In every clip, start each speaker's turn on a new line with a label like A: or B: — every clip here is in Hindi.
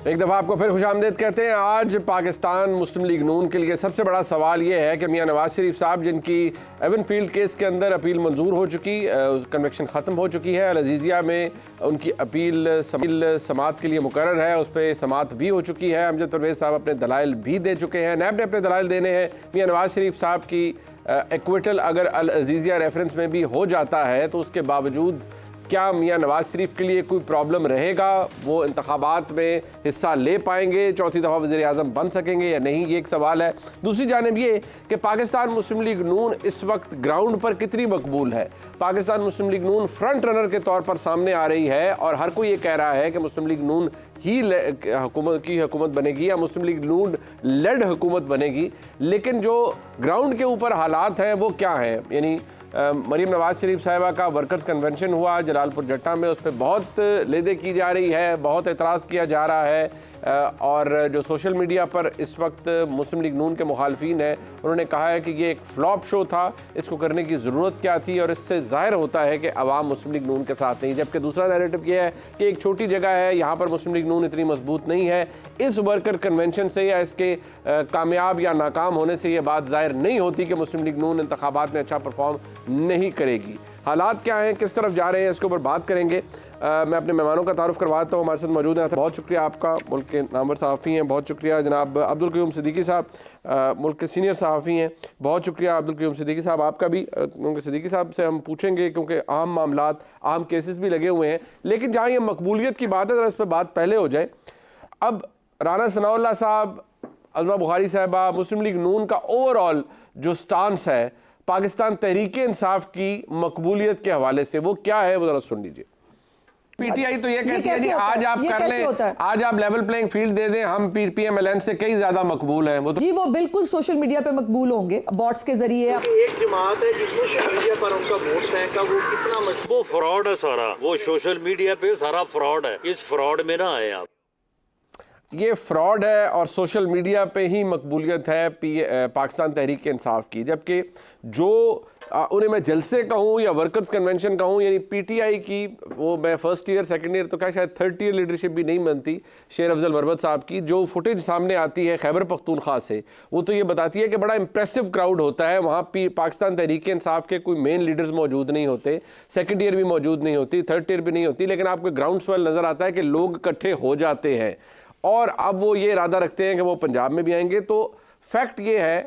A: एक दफ़ा आपको फिर खुशामदीद कहते हैं। आज पाकिस्तान मुस्लिम लीग नून के लिए सबसे बड़ा सवाल ये है कि मियां नवाज शरीफ साहब, जिनकी एवन फील्ड केस के अंदर अपील मंजूर हो चुकी, कन्विक्शन ख़त्म हो चुकी है, अल-अज़ीज़िया में उनकी अपील समात के लिए मुकर्रर है, उस पर समात भी हो चुकी है। अमजद परवेज़ साहब अपने दलाइल भी दे चुके हैं, नैब ने अपने दलाइल देने हैं। मियां नवाज शरीफ साहब की एक्विटल अगर अल-अज़ीज़िया रेफरेंस में भी हो जाता है तो उसके बावजूद क्या मियां नवाज शरीफ के लिए कोई प्रॉब्लम रहेगा? वो इंतखाबात में हिस्सा ले पाएंगे, चौथी दफ़ा वज़ीर आज़म बन सकेंगे या नहीं, ये एक सवाल है। दूसरी जानिब ये कि पाकिस्तान मुस्लिम लीग नून इस वक्त ग्राउंड पर कितनी मकबूल है। पाकिस्तान मुस्लिम लीग नून फ्रंट रनर के तौर पर सामने आ रही है और हर कोई ये कह रहा है कि मुस्लिम लीग नून ही हुकूमत बनेगी या मुस्लिम लीग नून लेड हुकूमत बनेगी। लेकिन जो ग्राउंड के ऊपर हालात हैं वो क्या हैं? यानी मरीम नवाज शरीफ साहिबा का वर्कर्स कन्वेंशन हुआ जलालपुर जट्टा में, उस पर बहुत लेदे की जा रही है, बहुत एतराज़ किया जा रहा है और जो सोशल मीडिया पर इस वक्त मुस्लिम लीग नून के मुखालफीन हैं उन्होंने कहा है कि ये एक फ्लॉप शो था, इसको करने की ज़रूरत क्या थी, और इससे ज़ाहिर होता है कि अवाम मुस्लिम लीग नून के साथ नहीं। जबकि दूसरा नैरेटिव ये है कि एक छोटी जगह है, यहाँ पर मुस्लिम लीग नून इतनी मजबूत नहीं है। इस वर्कर कन्वेंशन से या इसके कामयाब या नाकाम होने से ये बात ज़ाहिर नहीं होती कि मुस्लिम लीग नून इंतखाबात में अच्छा परफॉर्म नहीं करेगी। हालात क्या हैं, किस तरफ जा रहे हैं, इसके ऊपर बात करेंगे। मैं अपने मेहमानों का तारुफ करवाता हूँ, हमारे साथ मौजूद हैं। बहुत शुक्रिया आपका, मुल्क के नामवर सहाफ़ी हैं, बहुत शुक्रिया जनाब अब्दुल क़य्यूम सिद्दीकी साहब, मुल्क के सीनियर सहाफ़ी हैं, बहुत शुक्रिया अब्दुल क़य्यूम सिद्दीकी साहब आपका भी। क्योंकि सिद्दीकी साहब से हम पूछेंगे क्योंकि आम मामलात, आम केसेस भी लगे हुए हैं, लेकिन जहाँ ये मकबूलियत की बात है ज़रा इस पर बात पहले हो जाए। अब राना सनाउल्लाह साहब, अज़मा बुखारी साहबा, मुस्लिम लीग नून का ओवरऑल जो स्टांस है पाकिस्तान तहरीक इंसाफ की मकबूलियत के हवाले से, वो क्या है, वो जरा सुन लीजिए। पीटीआई तो ये कहती है जी आज आप कर लें, आज आप लेवल प्लेइंग फील्ड दे दें, हम पीएमएलएन से कई ज्यादा मकबूल हैं। वो तो
B: जी वो बिल्कुल सोशल मीडिया पे मकबूल होंगे बॉट्स के जरिए।
C: एक जमात है जिस सोशल मीडिया पर उनका वोट बैंक का वो कितना वो फ्रॉड है सारा, वो सोशल मीडिया पे सारा फ्रॉड है, इस फ्रॉड में ना आए आप।
A: ये फ्रॉड है और सोशल मीडिया पे ही मकबूलियत है पाकिस्तान तहरीक इंसाफ की। जबकि जो उन्हें मैं जलसे कहूँ या वर्कर्स कन्वेंशन कहूँ, यानी पीटीआई की वो मैं फर्स्ट ईयर सेकंड ईयर तो क्या शायद थर्ड ईयर लीडरशिप भी नहीं बनती, शेर अफजल मरवत साहब की जो फुटेज सामने आती है खैबर पख्तूनख्वा से, वो तो ये बताती है कि बड़ा इंप्रेसिव क्राउड होता है वहाँ। पाकिस्तान तहरीक इंसाफ के कोई मेन लीडर्स मौजूद नहीं होते, सेकेंड ईयर भी मौजूद नहीं होती, थर्ड ईयर भी नहीं होती, लेकिन आपको ग्राउंड स्वेल नज़र आता है कि लोग इकट्ठे हो जाते हैं और अब वो ये इरादा रखते हैं कि वो पंजाब में भी आएंगे। तो फैक्ट ये है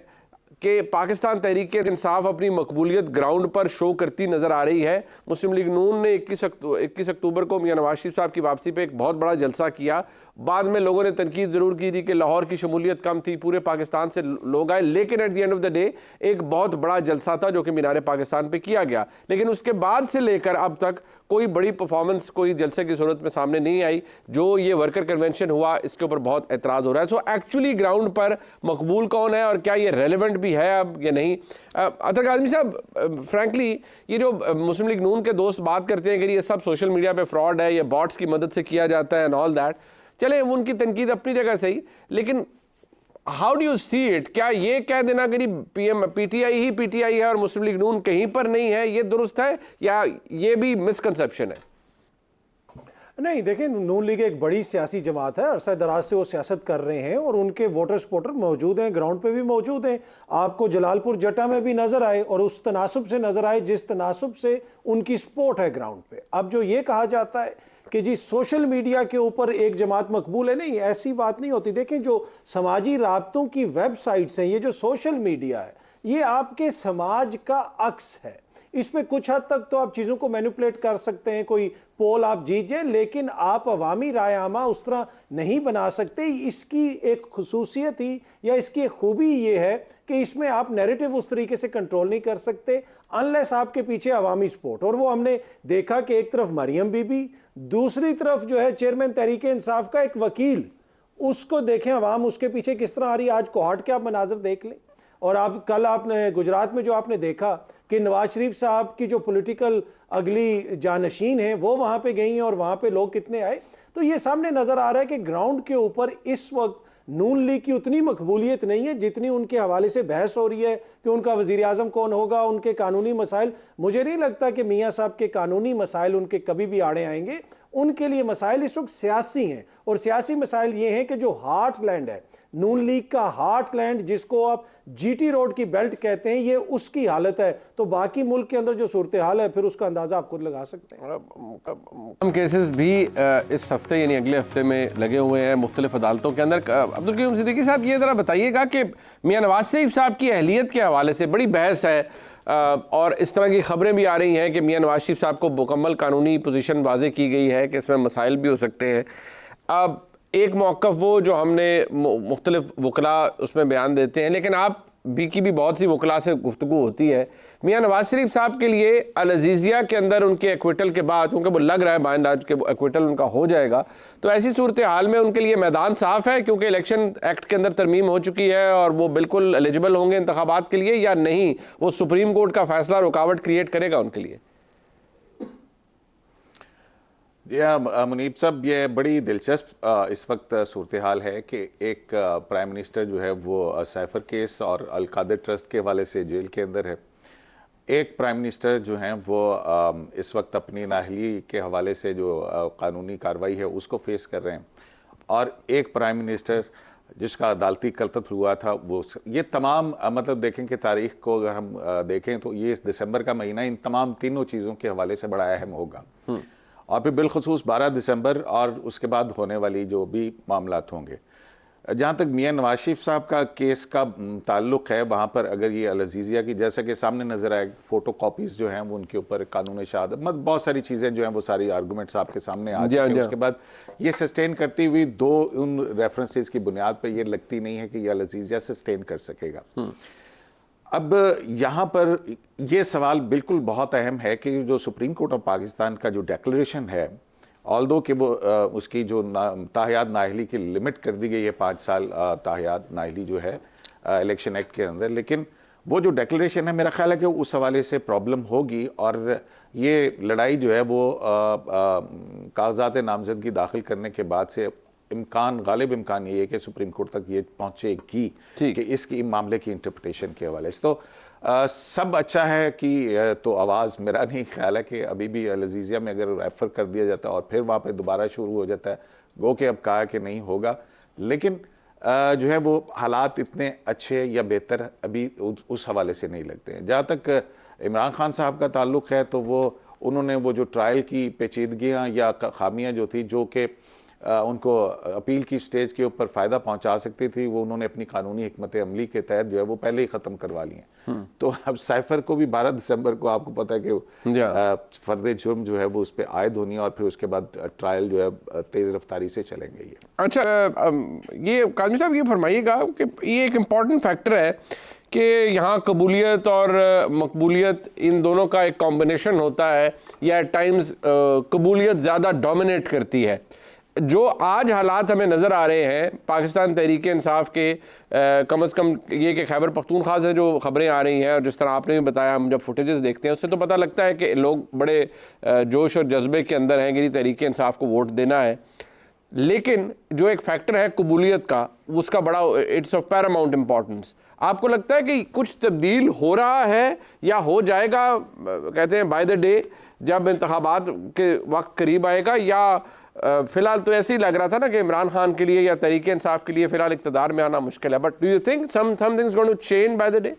A: कि पाकिस्तान तहरीक इंसाफ अपनी मकबूलियत ग्राउंड पर शो करती नज़र आ रही है। मुस्लिम लीग नून ने 21 अक्टूबर को मियां नवाज शरीफ साहब की वापसी पे एक बहुत बड़ा जलसा किया। बाद में लोगों ने तनकीद ज़रूर की थी कि लाहौर की शमूलियत कम थी, पूरे पाकिस्तान से लोग आए, लेकिन at the end of the day एक बहुत बड़ा जलसा था जो कि मीनार पाकिस्तान पे किया गया। लेकिन उसके बाद से लेकर अब तक कोई बड़ी परफॉर्मेंस कोई जलसे की सूरत में सामने नहीं आई। जो ये वर्कर कन्वेंशन हुआ इसके ऊपर बहुत एतराज़ हो रहा है। सो एक्चुअली ग्राउंड पर मकबूल कौन है और क्या ये रेलिवेंट भी है अब या नहीं? अतर काज़मी साहब, फ्रैंकली ये जो मुस्लिम लीग नून के दोस्त बात करते हैं कि ये सब सोशल मीडिया पे फ्रॉड है, ये बॉट्स की मदद से किया जाता है एंड ऑल दैट, चले उनकी तनकीद अपनी जगह सही, लेकिन how do you see it? क्या ये कह देना कि पीटीआई ही पीटीआई है और मुस्लिम लीग नून कहीं पर नहीं है, ये दुरुस्त है या ये भी मिसकंसेप्शन है?
D: नहीं, देखिए नून लीग एक बड़ी सियासी जमात है, अरसा दराज से वो सियासत कर रहे हैं और उनके वोटर सपोर्टर मौजूद हैं, ग्राउंड पे भी मौजूद हैं। आपको जलालपुर जट्टा में भी नजर आए और उस तनासुब से नजर आए जिस तनासुब से उनकी सपोर्ट है ग्राउंड पे। अब जो ये कहा जाता है कि जी सोशल मीडिया के ऊपर एक जमात मकबूल है, नहीं, ऐसी बात नहीं होती। देखें जो समाजी राब्तों की वेबसाइट्स हैं, ये जो सोशल मीडिया है, ये आपके समाज का अक्स है। इसमें कुछ हद तक तो आप चीज़ों को मैनिपुलेट कर सकते हैं, कोई पोल आप जीत जाए, लेकिन आप अवामी राय आमा उस तरह नहीं बना सकते। इसकी एक खुसूसियत ही या इसकी एक खूबी ये है कि इसमें आप नैरेटिव उस तरीके से कंट्रोल नहीं कर सकते अनलेस आपके पीछे अवामी सपोर्ट। और वो हमने देखा कि एक तरफ मरियम बीबी, दूसरी तरफ जो है चेयरमैन तहरीक इंसाफ का एक वकील, उसको देखें अवाम उसके पीछे किस तरह आ रही है। आज कोहाट के आप मनाजर देख लें, और आप कल आपने गुजरात में जो आपने देखा कि नवाज शरीफ साहब की जो पॉलिटिकल अगली जानशीन है वो वहां पे गई हैं और वहां पे लोग कितने आए। तो ये सामने नजर आ रहा है कि ग्राउंड के ऊपर इस वक्त नून लीग की उतनी मकबूलियत नहीं है जितनी उनके हवाले से बहस हो रही है कि उनका वजीर आजम कौन होगा, उनके कानूनी मसाइल। मुझे नहीं लगता कि मियाँ साहब के कानूनी मसाइल उनके कभी भी आड़े आएंगे। उनके लिए मसाइल इस वक्त सियासी हैं, और सियासी मसाइल ये हैं कि जो हार्टलैंड है, नून लीग का हार्टलैंड, जिसको आप जीटी रोड की बेल्ट कहते हैं, ये उसकी हालत है। तो बाकी मुल्क के अंदर जो सूरत हाल है, फिर उसका अंदाजा आप खुद लगा सकते हैं।
A: हम केसेस भी इस हफ्ते यानी अगले हफ्ते में लगे हुए हैं मुख्तलिफ अदालतों के अंदर। अब्दुल कयूम सिद्दीकी साहब, ये ज़रा बताइएगा कि मियां नवाज शरीफ साहब की अहलियत के हवाले से बड़ी बहस है, और इस तरह की खबरें भी आ रही हैं कि मियां नवाज शरीफ साहब को मुकम्मल कानूनी पोजीशन वाज़े की गई है कि इसमें मसाइल भी हो सकते हैं। अब एक मौक़िफ़ वो जो हमने मुख्तलिफ वकला उसमें बयान देते हैं, लेकिन आप भी की भी बहुत सी वकला से गुफ्तगू होती है। मियां नवाज शरीफ साहब के लिए अल अज़ीज़िया के अंदर उनके एक्विटल के बाद, क्योंकि वो लग रहा है बाइंड आज के एक्विटल उनका हो जाएगा, तो ऐसी सूरत हाल में उनके लिए मैदान साफ़ है क्योंकि इलेक्शन एक्ट के अंदर तरमीम हो चुकी है और वो बिल्कुल एलिजिबल होंगे इंतखाबात के लिए, या नहीं वो सुप्रीम कोर्ट का फैसला रुकावट क्रिएट करेगा उनके लिए?
E: मुनीब साहब, ये बड़ी दिलचस्प इस वक्त सूरत हाल है कि एक प्राइम मिनिस्टर जो है वो साइफर केस और अल कादिर ट्रस्ट के हवाले से जेल के अंदर है। एक प्राइम मिनिस्टर जो हैं वो इस वक्त अपनी नाअहली के हवाले से जो कानूनी कार्रवाई है उसको फेस कर रहे हैं, और एक प्राइम मिनिस्टर जिसका अदालती कर्तव्य हुआ था वो, ये तमाम मतलब देखें कि तारीख को अगर हम देखें तो ये इस दिसंबर का महीना इन तमाम तीनों चीज़ों के हवाले से बड़ा अहम होगा, और फिर बिलखुसूस 12 दिसंबर और उसके बाद होने वाली जो भी मामलात होंगे। जहाँ तक मियां नवाज शरीफ साहब का केस का ताल्लुक़ है, वहाँ पर अगर ये अल अज़ीज़िया की, जैसा कि सामने नज़र आए, फ़ोटो कॉपीज़ जो हैं वो उनके ऊपर कानून शहादत, मतलब बहुत सारी चीज़ें जो हैं वो सारी आर्गूमेंट्स आपके सामने आ चुके हैं। उसके बाद ये सस्टेन करती हुई दो उन रेफरेंसेस की बुनियाद पर ये लगती नहीं है कि ये अल अज़ीज़िया सस्टेन कर सकेगा। अब यहाँ पर ये सवाल बिल्कुल बहुत अहम है कि जो सुप्रीम कोर्ट ऑफ पाकिस्तान का जो डिक्लेरेशन है, ऑल्दो कि वो उसकी जो ताहयात नाअहली की लिमिट कर दी गई है 5 साल ताहयात नाअहली जो है इलेक्शन एक्ट के अंदर, लेकिन वो जो डिक्लेरेशन है मेरा ख्याल है कि उस हवाले से प्रॉब्लम होगी, और ये लड़ाई जो है वो कागजात नामजदगी दाखिल करने के बाद से गालिब इम्कान ये है कि सुप्रीम कोर्ट तक ये पहुंचेगी कि इसकी मामले की इंटरप्रिटेशन के हवाले से। तो सब अच्छा है कि तो आवाज़, मेरा नहीं ख्याल है कि अभी भी अल अज़ीज़िया में अगर रेफ़र कर दिया जाता है और फिर वहाँ पे दोबारा शुरू हो जाता है, गो के अब कहा कि नहीं होगा, लेकिन जो है वो हालात इतने अच्छे या बेहतर अभी उस हवाले से नहीं लगते हैं। जहाँ तक इमरान खान साहब का ताल्लुक़ है, तो वो उन्होंने वो जो ट्रायल की पेचीदगियाँ या खामियाँ जो थी जो कि उनको अपील की स्टेज के ऊपर फ़ायदा पहुंचा सकती थी, वो उन्होंने अपनी कानूनी हिकमत अमली के तहत जो है वो पहले ही ख़त्म करवा ली हैं। तो अब साइफर को भी 12 दिसंबर को आपको पता है कि फर्द जुर्म जो है वो उस पर आयद होनी है, और फिर उसके बाद ट्रायल जो है तेज़ रफ्तारी से चलेंगे। ये
A: अच्छा, ये काज़मी साहब ये फरमाइएगा कि ये एक इम्पॉर्टेंट फैक्टर है कि यहाँ कबूलियत और मकबूलियत इन दोनों का एक कॉम्बिनेशन होता है, या एट टाइम्स कबूलियत ज़्यादा डोमिनेट करती है। जो आज हालात हमें नज़र आ रहे हैं पाकिस्तान तहरीक इंसाफ के, कम से कम ये कि खैबर पख्तूनख्वा से जो खबरें आ रही हैं, और जिस तरह आपने भी बताया, हम जब फुटेजेस देखते हैं उससे तो पता लगता है कि लोग बड़े जोश और जज्बे के अंदर हैं कि तहरीक इंसाफ को वोट देना है, लेकिन जो एक फैक्टर है कबूलियत का, उसका बड़ा इट्स ऑफ पैरामाउंट इम्पॉर्टेंस। आपको लगता है कि कुछ तब्दील हो रहा है या हो जाएगा, कहते हैं बाय द डे, जब इंतखाबात के वक्त करीब आएगा, या फिलहाल तो ऐसे ही लग रहा था ना कि इमरान खान के लिए या तहरीक इंसाफ के लिए फिलहाल इक़्तिदार में आना मुश्किल है, but do you think some things going to change by the day?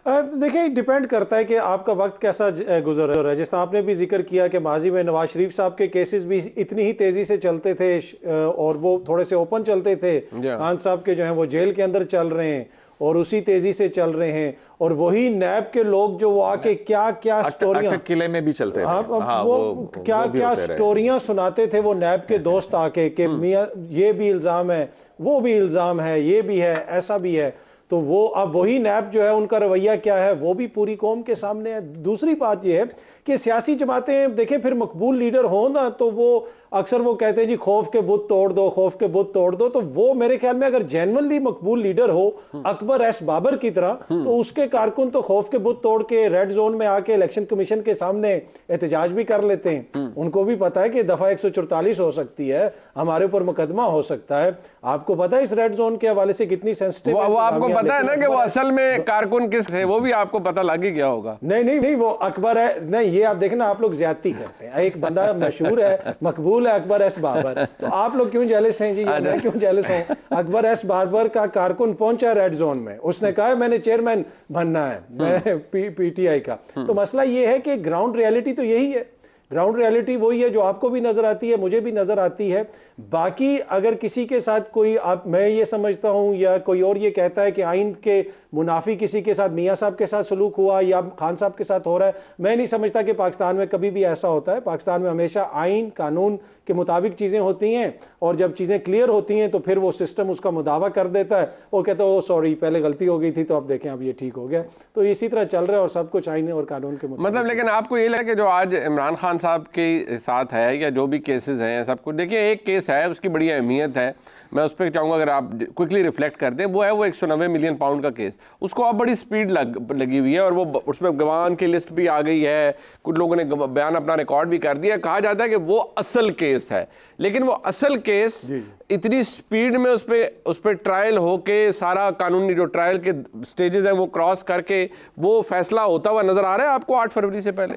D: देखिए, डिपेंड करता है कि आपका वक्त कैसा गुजर रहा है। जिस तरह आपने भी जिक्र किया कि माजी में नवाज शरीफ साहब के केसेस भी इतनी ही तेज़ी से चलते थे और वो थोड़े से ओपन चलते थे। खान साहब के जो हैं वो जेल के अंदर चल रहे हैं और उसी तेजी से चल रहे हैं, और वही नैब के लोग जो वो आके क्या क्या स्टोरियां
E: किले में भी चलते थे,
D: वो क्या क्या स्टोरियां सुनाते थे वो नैब के दोस्त आके कि मियां ये भी इल्ज़ाम है, वो भी इल्ज़ाम है, ये भी है, ऐसा भी है। तो वो अब वही नैब जो है उनका रवैया क्या है वो भी पूरी कौम के सामने है। दूसरी बात ये है कि सियासी जमातें देखें, फिर मकबूल लीडर हो ना तो वो अक्सर वो कहते हैं जी खौफ के बुत तोड़ दो, खौफ के बुत तोड़ दो। तो वो मेरे ख्याल में अगर जेन्युइनली मकबूल लीडर हो अकबर एस बाबर की तरह, तो उसके कारकुन तो खौफ के बुत तोड़ के रेड जोन में आके इलेक्शन कमीशन के सामने एहतजाज भी कर लेते हैं। उनको भी पता है कि दफा 144 हो सकती है, हमारे ऊपर मुकदमा हो सकता है। आपको पता है इस रेड जोन के हवाले से कितनी सेंसिटिव
A: वो आपको पता है ना कि वो असल में कारकुन किस है, वो भी आपको पता लग ही गया होगा।
D: नहीं, वो अकबर है, नहीं ये आप देखें ना, आप लोग ज्यादती करते हैं। एक बंदा मशहूर है, मकबूल है, अकबर एस बाबर, तो आप लोग क्यों जेलस हैं जी? मैं क्यों जेलस हूँ? अकबर एस बाबर का कारकुन पहुंचा रेड जोन में, उसने कहा मैंने चेयरमैन बनना है, मैं पीटीआई का। तो मसला ये है कि ग्राउंड रियलिटी तो यही है, ग्राउंड रियलिटी वही है जो आपको भी नजर आती है, मुझे भी नजर आती है। बाकी अगर किसी के साथ कोई मैं ये समझता हूं या कोई और ये कहता है कि आइन के मुनाफी किसी के साथ, मियां साहब के साथ सलूक हुआ या खान साहब के साथ हो रहा है, मैं नहीं समझता कि पाकिस्तान में कभी भी ऐसा होता है। पाकिस्तान में हमेशा आइन कानून के मुताबिक चीज़ें होती हैं, और जब चीज़ें क्लियर होती हैं तो फिर वो सिस्टम उसका मुदावा कर देता है, वो कहता है ओ सॉरी पहले गलती हो गई थी, तो अब देखें अब ये ठीक हो गया। तो इसी तरह चल रहा है और सब कुछ आइन और कानून के मुताबिक।
A: मतलब लेकिन आपको ये लगे कि जो आज इमरान खान साहब के साथ है या जो भी केसेस हैं सब कुछ, देखिए एक केस है उसकी बड़ी अहमियत है, मैं उस पर चाहूँगा अगर आप क्विकली रिफ्लेक्ट करते हैं, वो है वो 190 मिलियन पाउंड का केस। उसको अब बड़ी स्पीड लगी हुई है और वो उसमें गवाह की लिस्ट भी आ गई है, कुछ लोगों ने बयान अपना रिकॉर्ड भी कर दिया। कहा जाता है कि वो असल केस है, लेकिन वो असल केस इतनी स्पीड में उस पर ट्रायल होके सारा कानूनी जो ट्रायल के स्टेजेस हैं वो क्रॉस करके वो फैसला होता हुआ नजर आ रहा है आपको 8 फरवरी से पहले?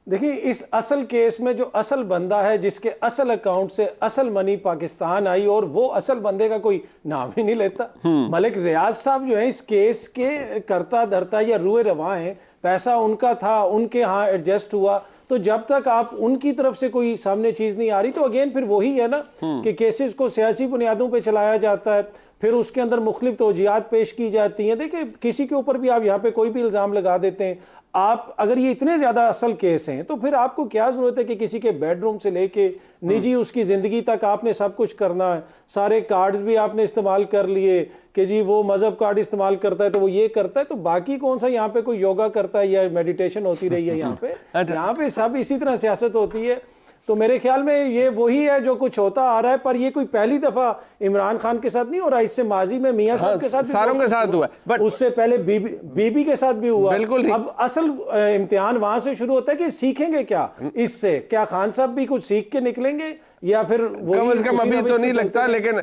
D: देखिए, इस असल केस में जो असल बंदा है, जिसके असल अकाउंट से असल मनी पाकिस्तान आई, और वो असल बंदे का कोई नाम ही नहीं लेता। मलिक रियाज साहब जो है इस केस के करता धरता या रुए रवा हैं, पैसा उनका था, उनके यहाँ एडजस्ट हुआ। तो जब तक आप उनकी तरफ से कोई सामने चीज नहीं आ रही, तो अगेन फिर वही है ना कि केसेस को सियासी बुनियादों पे चलाया जाता है, फिर उसके अंदर मुख्तलिफ तौजीहात पेश की जाती हैं। देखिए, किसी के ऊपर भी आप यहाँ पे कोई भी इल्ज़ाम लगा देते हैं। आप अगर ये इतने ज़्यादा असल केस हैं तो फिर आपको क्या ज़रूरत है कि किसी के बेडरूम से लेके निजी उसकी ज़िंदगी तक आपने सब कुछ करना है। सारे कार्ड्स भी आपने इस्तेमाल कर लिए कि जी वो मज़हब कार्ड इस्तेमाल करता है तो वो ये करता है, तो बाकी कौन सा यहाँ पे कोई योगा करता है या मेडिटेशन होती रही है यहाँ पे सब इसी तरह सियासत होती है। तो मेरे ख्याल में ये वही है जो कुछ होता आ रहा है, पर ये कोई पहली दफा इमरान खान के साथ नहीं हो रहा, इससे माजी में मियां साहब के साथ
A: सारों के साथ हुआ, बट
D: उससे पहले बीबी के साथ भी हुआ।
A: बिल्कुल।
D: अब असल इम्तिहान वहां से शुरू होता है कि सीखेंगे क्या इससे, क्या खान साहब भी कुछ सीख के निकलेंगे या फिर
A: कम से कम अभी तो नहीं लगता, लेकिन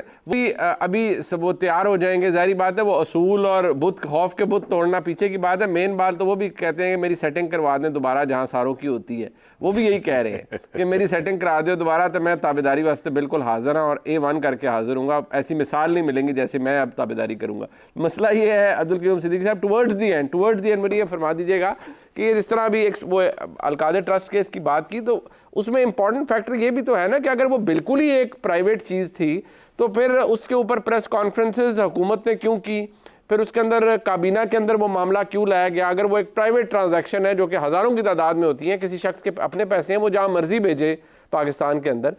A: अभी सब वो तैयार हो जाएंगे। जाहिर बात है वो असूल और बुत खौफ के बुत तोड़ना पीछे की बात है। मेन बात तो वो भी कहते हैं कि मेरी सेटिंग करवा दें दोबारा जहां सारों की होती है, वो भी यही कह रहे हैं कि मेरी सेटिंग करा दो दोबारा, तो मैं ताबेदारी वास्ते बिल्कुल हाजिर हूँ और A1 करके हाजिर हूँ। ऐसी मिसाल नहीं मिलेंगी जैसे मैं अब ताबेदारी करूँगा। मसला ये है अब्दुल क़य्यूम सिद्दीकी साहब, टुवर्ड्स दी एंड मुझे ये फरमा दीजिएगा कि जिस तरह अभी एक वो अलकादर ट्रस्ट केस की बात की, तो उसमें इंपॉर्टेंट फैक्टर ये भी तो है ना कि अगर वो बिल्कुल ही एक प्राइवेट चीज़ थी तो फिर उसके ऊपर प्रेस कॉन्फ्रेंसेस हुकूमत ने क्यों की, फिर उसके अंदर काबीना के अंदर वो मामला क्यों लाया गया? अगर वो एक प्राइवेट ट्रांजैक्शन है जो कि हज़ारों की तादाद में होती है, किसी शख्स के अपने पैसे हैं, वो जहाँ मर्जी भेजे पाकिस्तान के अंदर,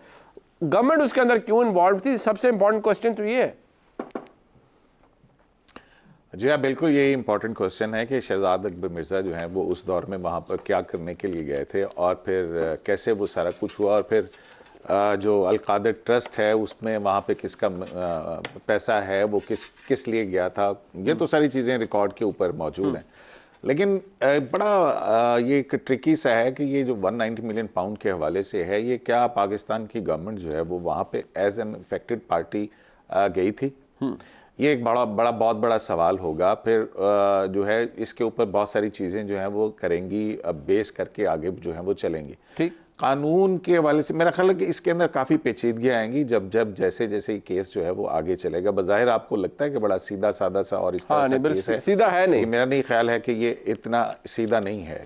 A: गवर्नमेंट उसके अंदर क्यों इन्वॉल्व थी? सबसे इंपॉर्टेंट क्वेश्चन तो ये है।
E: जी हाँ, बिल्कुल यही इंपॉर्टेंट क्वेश्चन है कि शहजाद अकबर मिर्ज़ा जो हैं वो उस दौर में वहाँ पर क्या करने के लिए गए थे और फिर कैसे वो सारा कुछ हुआ, और फिर जो अलकादर ट्रस्ट है उसमें वहाँ पे किसका पैसा है, वो किस लिए गया था, ये तो सारी चीज़ें रिकॉर्ड के ऊपर मौजूद हैं। लेकिन बड़ा ये एक ट्रिकी सा है कि ये जो 190 मिलियन पाउंड के हवाले से है, ये क्या पाकिस्तान की गवर्नमेंट जो है वो वहाँ पे एज एन अफेक्टेड पार्टी गई थी? ये एक बहुत बड़ा सवाल होगा। फिर जो है इसके ऊपर बहुत सारी चीज़ें जो हैं वो करेंगी, बेस करके आगे जो है वो चलेंगी। ठीक, कानून के हवाले से मेरा ख्याल है कि इसके अंदर काफ़ी पेचीदगियाँ आएंगी जब जैसे जैसे केस जो है वो आगे चलेगा। बज़ाहिर आपको लगता है कि बड़ा सीधा सादा सा और इस तरह से केस है,
A: सीधा है नहीं,
E: मेरा नहीं ख्याल है कि ये इतना सीधा नहीं है।